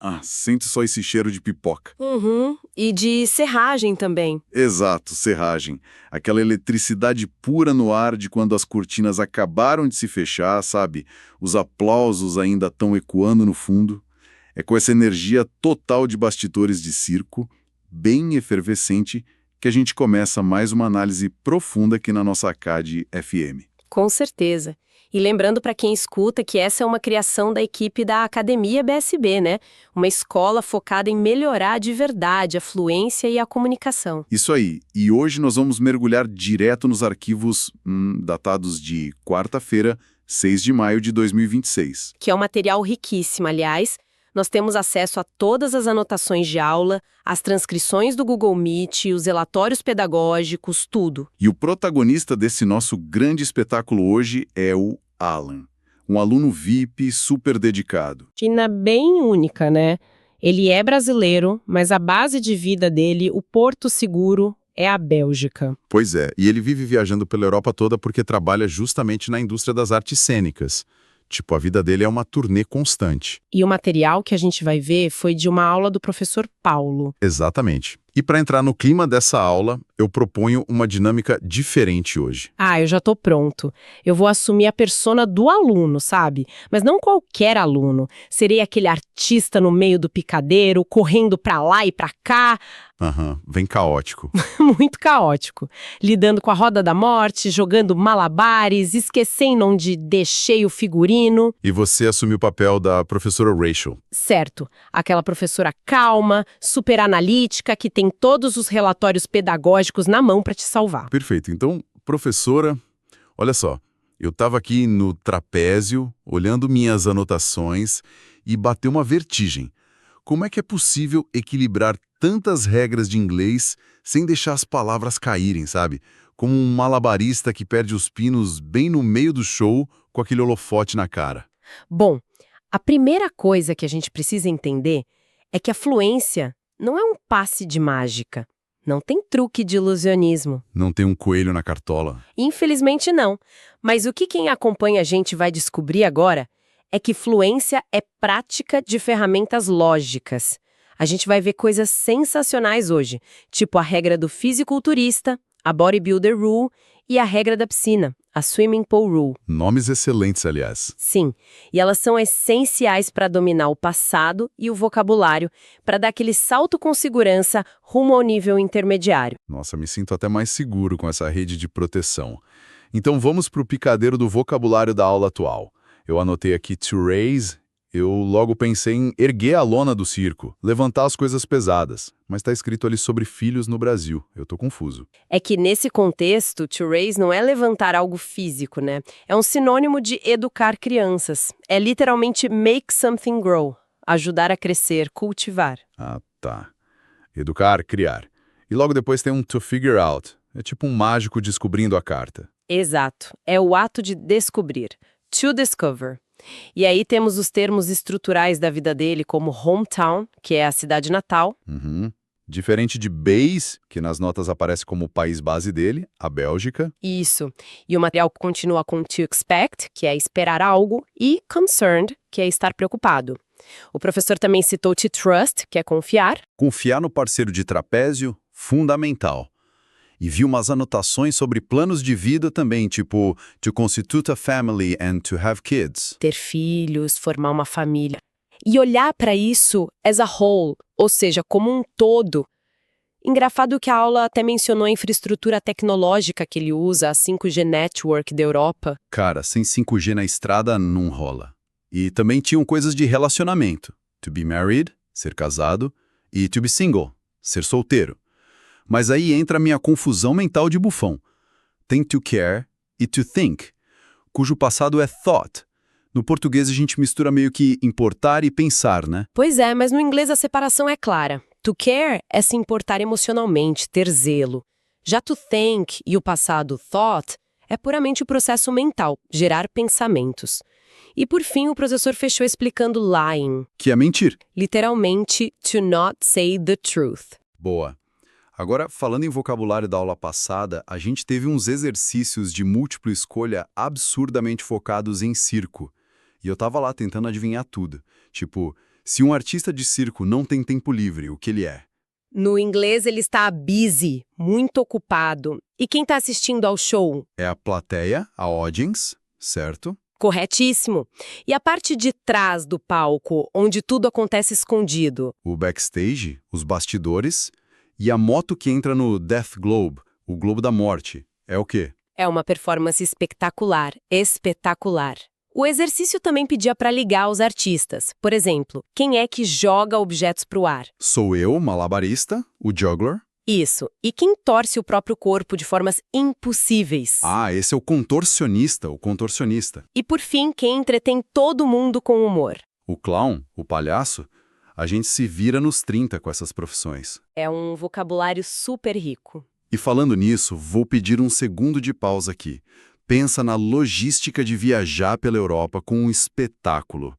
Ah, sente só esse cheiro de pipoca. Uhum. E de serragem também. Exato, serragem. Aquela eletricidade pura no ar de quando as cortinas acabaram de se fechar, sabe? Os aplausos ainda estão ecoando no fundo. É com essa energia total de bastidores de circo, bem efervescente, que a gente começa mais uma análise profunda aqui na nossa CAD FM. Com certeza. E lembrando para quem escuta que essa é uma criação da equipe da Academia BSB, né? Uma escola focada em melhorar de verdade a fluência e a comunicação. Isso aí, e hoje nós vamos mergulhar direto nos arquivos datados de quarta-feira, 6 de maio de 2026. Que é um material riquíssimo, aliás. Nós temos acesso a todas as anotações de aula, as transcrições do Google Meet, os relatórios pedagógicos, tudo. E o protagonista desse nosso grande espetáculo hoje é o Alan, um aluno VIP super dedicado. China bem única, né? Ele é brasileiro, mas a base de vida dele, o porto seguro, é a Bélgica. Pois é, e ele vive viajando pela Europa toda porque trabalha justamente na indústria das artes cênicas. Tipo, a vida dele é uma turnê constante. E o material que a gente vai ver foi de uma aula do professor Paulo. Exatamente. E para entrar no clima dessa aula, eu proponho uma dinâmica diferente hoje. Ah, eu já tô pronto. Eu vou assumir a persona do aluno, sabe? Mas não qualquer aluno. Serei aquele artista no meio do picadeiro, correndo pra lá e pra cá. Aham, bem caótico. Muito caótico. Lidando com a roda da morte, jogando malabares, esquecendo onde deixei o figurino. E você assumiu o papel da professora Rachel. Certo, aquela professora calma, super analítica, que tem todos os relatórios pedagógicos na mão para te salvar. Perfeito. Então, professora, olha só. Eu estava aqui no trapézio, olhando minhas anotações e bateu uma vertigem. Como é que é possível equilibrar tantas regras de inglês sem deixar as palavras caírem, sabe? Como um malabarista que perde os pinos bem no meio do show com aquele holofote na cara. Bom, a primeira coisa que a gente precisa entender é que a fluência não é um passe de mágica. Não tem truque de ilusionismo. Não tem um coelho na cartola. Infelizmente não. Mas o que quem acompanha a gente vai descobrir agora é que fluência é prática de ferramentas lógicas. A gente vai ver coisas sensacionais hoje, tipo a regra do fisiculturista, a bodybuilder rule e a regra da piscina, a swimming pool rule. Nomes excelentes, aliás. Sim, e elas são essenciais para dominar o passado e o vocabulário, para dar aquele salto com segurança rumo ao nível intermediário. Nossa, me sinto até mais seguro com essa rede de proteção. Então vamos para o picadeiro do vocabulário da aula atual. Eu anotei aqui to raise, eu logo pensei em erguer a lona do circo, levantar as coisas pesadas, mas está escrito ali sobre filhos no Brasil, eu tô confuso. É que nesse contexto, to raise não é levantar algo físico, né? É um sinônimo de educar crianças. É literalmente make something grow, ajudar a crescer, cultivar. Ah, tá. Educar, criar. E logo depois tem um to figure out, é tipo um mágico descobrindo a carta. Exato, é o ato de descobrir. To discover. E aí temos os termos estruturais da vida dele, como hometown, que é a cidade natal. Uhum. Diferente de base, que nas notas aparece como o país base dele, a Bélgica. Isso. E o material continua com to expect, que é esperar algo, e concerned, que é estar preocupado. O professor também citou to trust, que é confiar. Confiar no parceiro de trapézio, fundamental. E vi umas anotações sobre planos de vida também, tipo to constitute a family and to have kids. Ter filhos, formar uma família. E olhar para isso as a whole, ou seja, como um todo. Engraçado que a aula até mencionou a infraestrutura tecnológica que ele usa, a 5G Network da Europa. Cara, sem 5G na estrada não rola. E também tinham coisas de relacionamento. To be married, ser casado, e to be single, ser solteiro. Mas aí entra a minha confusão mental de bufão. Tem to care e to think, cujo passado é thought. No português a gente mistura meio que importar e pensar, né? Pois é, mas no inglês a separação é clara. To care é se importar emocionalmente, ter zelo. Já to think e o passado thought é puramente o processo mental, gerar pensamentos. E por fim o professor fechou explicando lying. Que é mentir. Literalmente, to not say the truth. Boa. Agora, falando em vocabulário da aula passada, a gente teve uns exercícios de múltipla escolha absurdamente focados em circo. E eu tava lá tentando adivinhar tudo. Tipo, Se um artista de circo não tem tempo livre, o que ele é? No inglês, ele está busy, muito ocupado. E quem está assistindo ao show? É a plateia, a audience, certo? Corretíssimo. E a parte de trás do palco, onde tudo acontece escondido? O backstage, os bastidores, e a moto que entra no Death Globe, o Globo da Morte, é o quê? É uma performance espetacular, espetacular. O exercício também pedia para ligar os artistas. Por exemplo, quem é que joga objetos para o ar? Sou eu, malabarista, o juggler. Isso. E quem torce o próprio corpo de formas impossíveis? Ah, esse é o contorcionista, o contorcionista. E por fim, quem entretém todo mundo com humor? O clown, o palhaço, a gente se vira nos 30 com essas profissões. É um vocabulário super rico. E falando nisso, vou pedir um segundo de pausa aqui. Pensa na logística de viajar pela Europa com um espetáculo.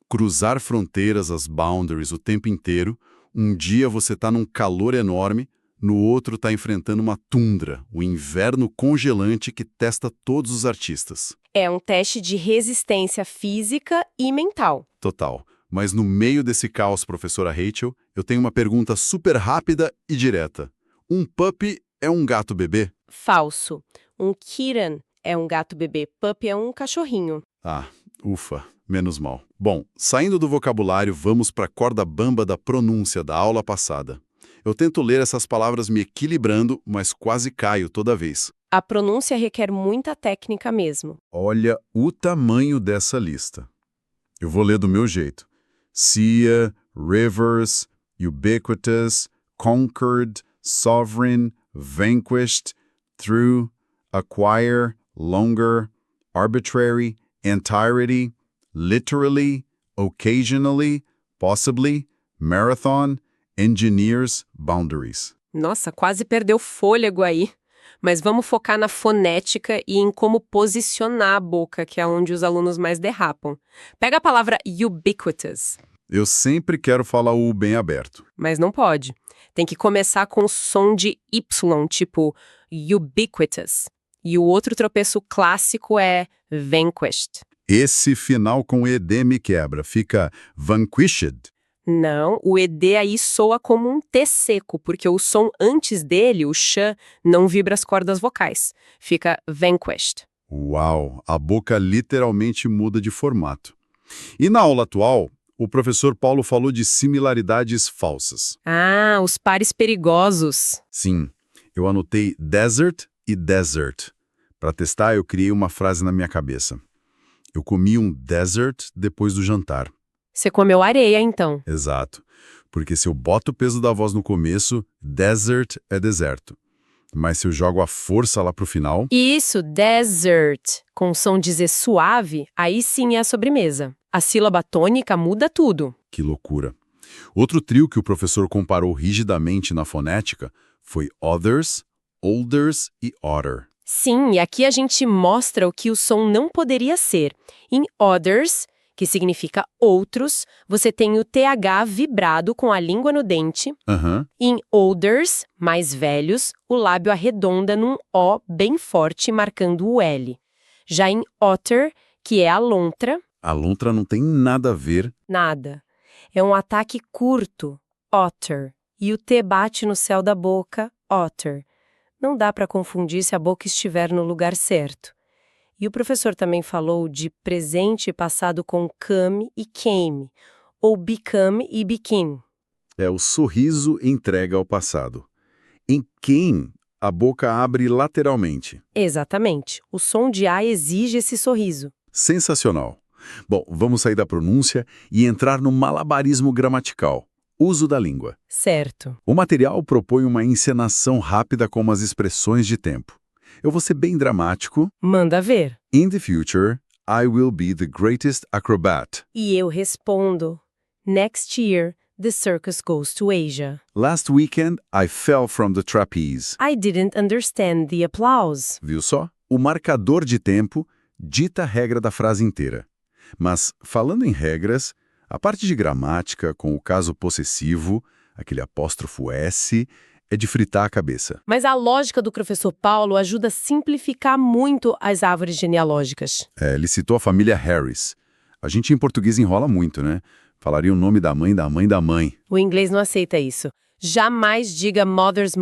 Cruzar fronteiras, as boundaries, o tempo inteiro. Um dia você está num calor enorme, no outro está enfrentando uma tundra, o inverno congelante que testa todos os artistas. É um teste de resistência física e mental. Total. Mas no meio desse caos, professora Rachel, eu tenho uma pergunta super rápida e direta. Um puppy é um gato bebê? Falso. Um kitten é um gato bebê, puppy é um cachorrinho. Ah, ufa, menos mal. Bom, saindo do vocabulário, vamos para a corda bamba da pronúncia da aula passada. Eu tento ler essas palavras me equilibrando, mas quase caio toda vez. A pronúncia requer muita técnica mesmo. Olha o tamanho dessa lista. Eu vou ler do meu jeito. Sea, rivers, ubiquitous, conquered, sovereign, vanquished, through, acquire, longer, arbitrary, entirety, literally, occasionally, possibly, marathon, engineers, boundaries. Nossa, quase perdeu fôlego aí. Mas vamos focar na fonética e em como posicionar a boca, que é onde os alunos mais derrapam. Pega a palavra ubiquitous, Eu sempre quero falar o bem aberto. mas não pode. Tem que começar com o som de Y, tipo ubiquitous. E o outro tropeço clássico é vanquished. Esse final com ED me quebra, fica vanquished. Não, o ED aí soa como um T seco, porque o som antes dele, o sh, não vibra as cordas vocais. Fica vanquished. Uau, a boca literalmente muda de formato. E na aula atual, o professor Paulo falou de similaridades falsas. Ah, os pares perigosos. Sim, eu anotei desert e desert. Para testar, eu criei uma frase na minha cabeça. Eu comi um dessert depois do jantar. Você comeu areia, então. Exato. Porque se eu boto o peso da voz no começo, desert é deserto. Mas se eu jogo a força lá pro final, Isso, desert, com som de Z suave, aí sim é a sobremesa. A sílaba tônica muda tudo. que loucura. Outro trio que o professor comparou rigidamente na fonética foi others, olders e otter. Sim, e aqui a gente mostra o que o som não poderia ser. Em others, que significa outros, você tem o TH vibrado com a língua no dente. Aham. Em olders, mais velhos, o lábio arredonda num O bem forte, marcando o L. Já em otter, que é a lontra, A lontra não tem nada a ver. nada. É um ataque curto, otter. E o T bate no céu da boca, otter. Não dá para confundir se a boca estiver no lugar certo. E o professor também falou de presente e passado com come e came, ou become e became. É o sorriso entrega ao passado. Em quem a boca abre lateralmente. Exatamente. O som de A exige esse sorriso. Sensacional. Bom, vamos sair da pronúncia e entrar no malabarismo gramatical. Uso da língua. Certo. O material propõe uma encenação rápida com umas expressões de tempo. Eu vou ser bem dramático. Manda ver. In the future, I will be the greatest acrobat. E eu respondo. Next year, the circus goes to Asia. Last weekend, I fell from the trapeze. I didn't understand the applause. Viu só? O marcador de tempo dita a regra da frase inteira. Mas, falando em regras, a parte de gramática, com o caso possessivo, aquele apóstrofo S, é de fritar a cabeça. Mas a lógica do professor Paulo ajuda a simplificar muito as árvores genealógicas. Ele citou a família Harris. A gente em português enrola muito, né? Falaria o nome da mãe da mãe da mãe. O inglês não aceita isso. Jamais diga mother's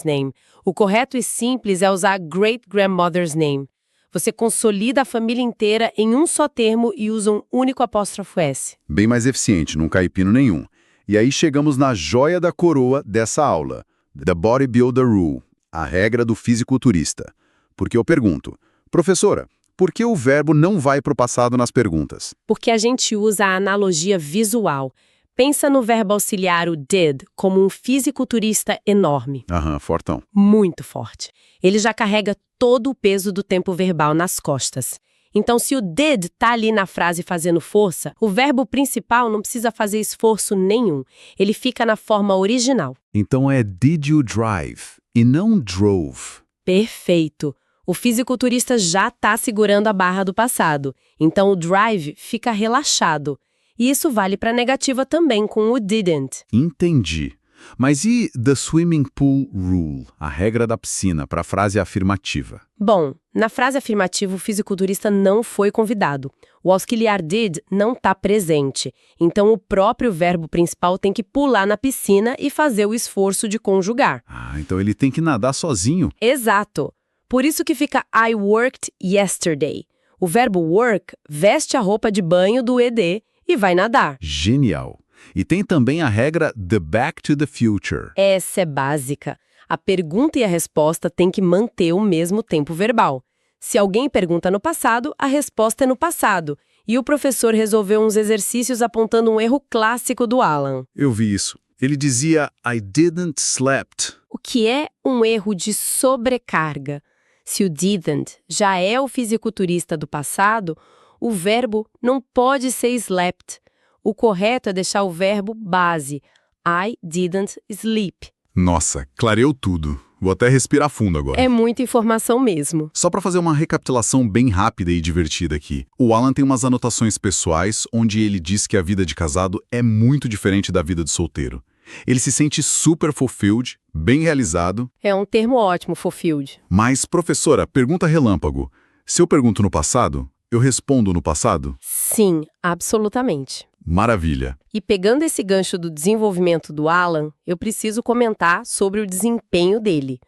name. O correto e simples é usar great-grandmother's name. Você consolida a família inteira em um só termo e usa um único apóstrofo S. Bem mais eficiente, não cai pino nenhum. E aí chegamos na joia da coroa dessa aula, The Bodybuilder Rule, a regra do fisiculturista. Porque eu pergunto, professora, por que o verbo não vai para o passado nas perguntas? Porque a gente usa a analogia visual. Pensa no verbo auxiliar, o did, como um fisiculturista enorme. Aham, fortão. Muito forte. Ele já carrega todo o peso do tempo verbal nas costas. Então, se o did tá ali na frase fazendo força, o verbo principal não precisa fazer esforço nenhum. Ele fica na forma original. Então é did you drive e não drove. Perfeito. O fisiculturista já tá segurando a barra do passado. Então, o drive fica relaxado. E isso vale para a negativa também, com o didn't. Entendi. Mas e the swimming pool rule, a regra da piscina, para a frase afirmativa? Bom, na frase afirmativa, o fisiculturista não foi convidado. O auxiliar did não está presente. Então, o próprio verbo principal tem que pular na piscina e fazer o esforço de conjugar. Ah, então ele tem que nadar sozinho. Exato. Por isso que fica I worked yesterday. O verbo work veste a roupa de banho do ED e vai nadar. Genial. E tem também a regra the back to the future. Essa é básica. A pergunta e a resposta têm que manter o mesmo tempo verbal. Se alguém pergunta no passado, a resposta é no passado. E o professor resolveu uns exercícios apontando um erro clássico do Alan. Eu vi isso. Ele dizia I didn't slept. O que é um erro de sobrecarga? Se o didn't já é o fisiculturista do passado, o verbo não pode ser slept. O correto é deixar o verbo base. I didn't sleep. Nossa, clareou tudo. Vou até respirar fundo agora. É muita informação mesmo. Só para fazer uma recapitulação bem rápida e divertida aqui. O Alan tem umas anotações pessoais onde ele diz que a vida de casado é muito diferente da vida de solteiro. Ele se sente super fulfilled, bem realizado. É um termo ótimo, fulfilled. Mas, professora, pergunta relâmpago. Se eu pergunto no passado, eu respondo no passado? Sim, absolutamente. Maravilha. E pegando esse gancho do desenvolvimento do Alan, eu preciso comentar sobre o desempenho dele.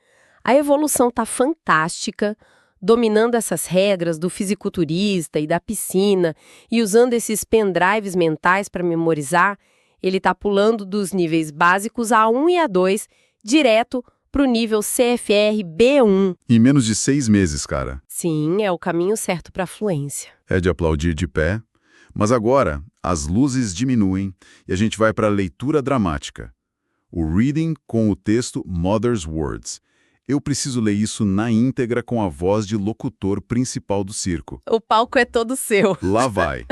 A evolução tá fantástica, dominando essas regras do fisiculturista e da piscina e usando esses pendrives mentais para memorizar, ele tá pulando dos níveis básicos A1 e A2 direto para o nível CFR B1. Em menos de 6 meses, cara. Sim, é o caminho certo para a fluência. É de aplaudir de pé. Mas agora, as luzes diminuem e a gente vai para a leitura dramática. O reading com o texto Mother's Words. Eu preciso ler isso na íntegra com a voz de locutor principal do circo. O palco é todo seu. Lá vai.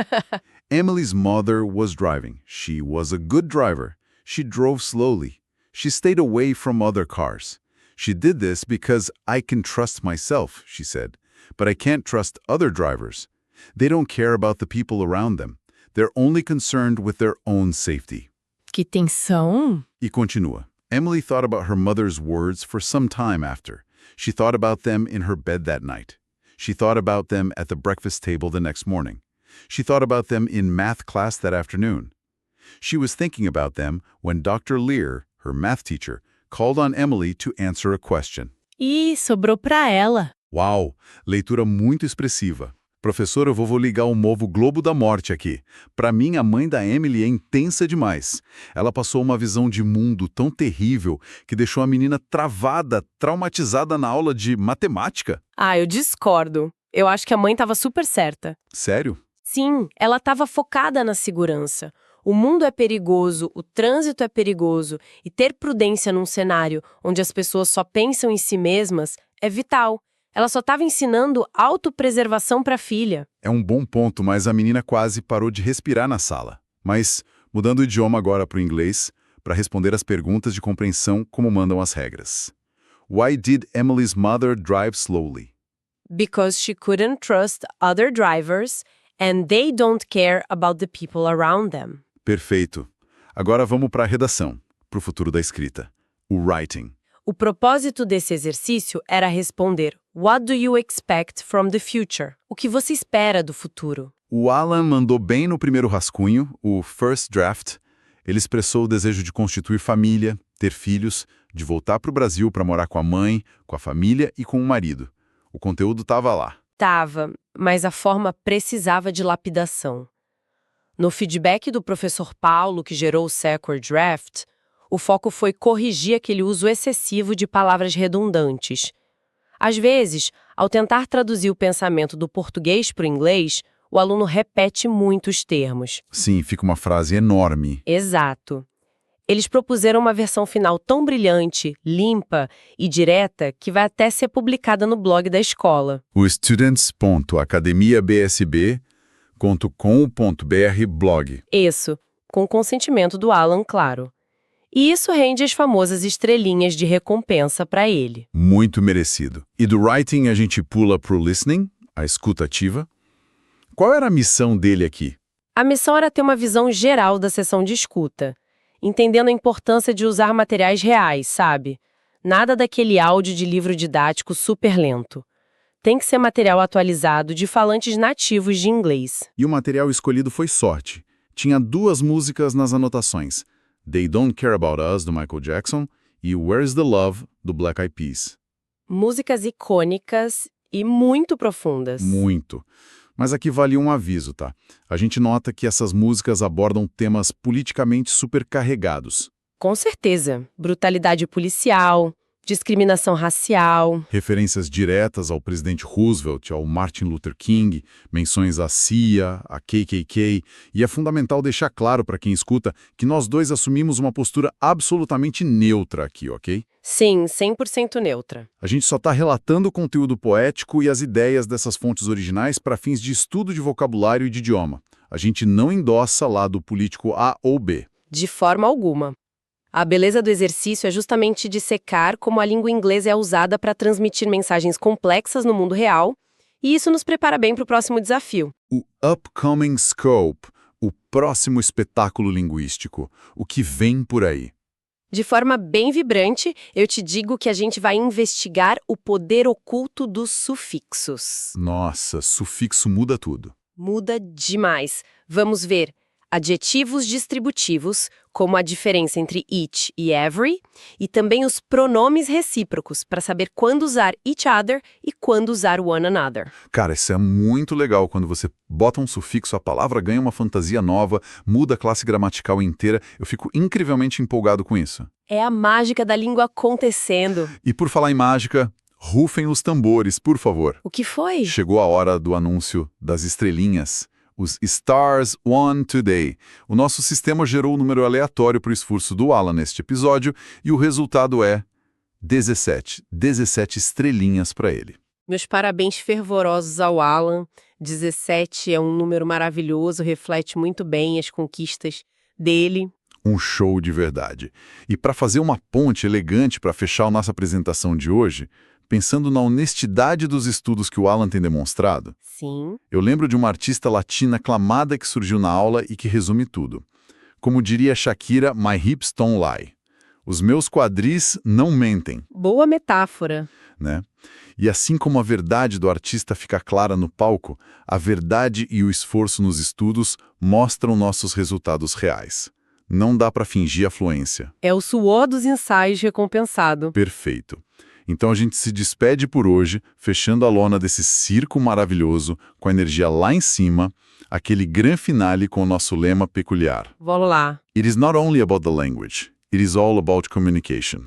Emily's mother was driving. She was a good driver. She drove slowly. She stayed away from other cars. She did this because I can trust myself, she said. But I can't trust other drivers. They don't care about the people around them. They're only concerned with their own safety. Que tensão! E continua. Emily thought about her mother's words for some time after. She thought about them in her bed that night. She thought about them at the breakfast table the next morning. She thought about them in math class that afternoon. She was thinking about them when Dr. Lear, her math teacher, called on Emily to answer a question. E sobrou para ela. Uau! Leitura muito expressiva. Professor, eu vou ligar o novo Globo da Morte aqui. Para mim, a mãe da Emily é intensa demais. Ela passou uma visão de mundo tão terrível que deixou a menina travada, traumatizada na aula de matemática. Ah, eu discordo. Eu acho que a mãe estava super certa. Sério? Sim, ela estava focada na segurança. O mundo é perigoso, o trânsito é perigoso, e ter prudência num cenário onde as pessoas só pensam em si mesmas é vital. Ela só estava ensinando autopreservação para a filha. É um bom ponto, mas a menina quase parou de respirar na sala. Mas, mudando o idioma agora para o inglês, para responder as perguntas de compreensão como mandam as regras. Why did Emily's mother drive slowly? Because she couldn't trust other drivers and they don't care about the people around them. Perfeito. Agora vamos para a redação, para o futuro da escrita. O writing. O propósito desse exercício era responder What do you expect from the future? O que você espera do futuro? O Alan mandou bem no primeiro rascunho, o first draft. Ele expressou o desejo de constituir família, ter filhos, de voltar para o Brasil para morar com a mãe, com a família e com o marido. O conteúdo estava lá. Tava, mas a forma precisava de lapidação. No feedback do professor Paulo, que gerou o Second Draft, o foco foi corrigir aquele uso excessivo de palavras redundantes. Às vezes, ao tentar traduzir o pensamento do português para o inglês, o aluno repete muitos termos. Sim, fica uma frase enorme. Exato. Eles propuseram uma versão final tão brilhante, limpa e direta que vai até ser publicada no blog da escola. O students.academiabsb.com.br blog. Isso, com o consentimento do Alan, claro. E isso rende as famosas estrelinhas de recompensa para ele. Muito merecido. E do writing a gente pula pro listening, a escuta ativa. Qual era a missão dele aqui? A missão era ter uma visão geral da sessão de escuta, entendendo a importância de usar materiais reais, sabe? Nada daquele áudio de livro didático super lento. Tem que ser material atualizado de falantes nativos de inglês. E o material escolhido foi sorte. Tinha 2 músicas nas anotações. They Don't Care About Us, do Michael Jackson, e Where's the Love, do Black Eyed Peas. Músicas icônicas e muito profundas. Muito. Mas aqui vale um aviso, tá? A gente nota que essas músicas abordam temas politicamente supercarregados. Com certeza. Brutalidade policial, discriminação racial. Referências diretas ao presidente Roosevelt, ao Martin Luther King, menções à CIA, à KKK, e é fundamental deixar claro para quem escuta que nós dois assumimos uma postura absolutamente neutra aqui, ok? Sim, 100% neutra. A gente só está relatando o conteúdo poético e as ideias dessas fontes originais para fins de estudo de vocabulário e de idioma. A gente não endossa lado político A ou B. De forma alguma. A beleza do exercício é justamente dissecar como a língua inglesa é usada para transmitir mensagens complexas no mundo real, e isso nos prepara bem para o próximo desafio. O upcoming scope, o próximo espetáculo linguístico, o que vem por aí. De forma bem vibrante, eu te digo que a gente vai investigar o poder oculto dos sufixos. Nossa, sufixo muda tudo. Muda demais. Vamos ver adjetivos distributivos, como a diferença entre each e every, e também os pronomes recíprocos, para saber quando usar each other e quando usar one another. Cara, isso é muito legal. Quando você bota um sufixo, a palavra ganha uma fantasia nova, muda a classe gramatical inteira. Eu fico incrivelmente empolgado com isso. É a mágica da língua acontecendo. E por falar em mágica, rufem os tambores, por favor. O que foi? Chegou a hora do anúncio das estrelinhas. Os Stars Won Today. O nosso sistema gerou um número aleatório para o esforço do Alan neste episódio e o resultado é 17. 17 estrelinhas para ele. Meus parabéns fervorosos ao Alan. 17 é um número maravilhoso, reflete muito bem as conquistas dele. Um show de verdade. E para fazer uma ponte elegante para fechar a nossa apresentação de hoje, pensando na honestidade dos estudos que o Alan tem demonstrado, Sim. eu lembro de uma artista latina aclamada que surgiu na aula e que resume tudo. Como diria Shakira, my hips don't lie. Os meus quadris não mentem, Boa metáfora. né? E assim como a verdade do artista fica clara no palco, a verdade e o esforço nos estudos mostram nossos resultados reais. Não dá para fingir a fluência. É o suor dos ensaios recompensado. Perfeito. Então a gente se despede por hoje, fechando a lona desse circo maravilhoso, com a energia lá em cima, aquele grande finale com o nosso lema peculiar. Vamos lá. It is not only about the language, it is all about communication.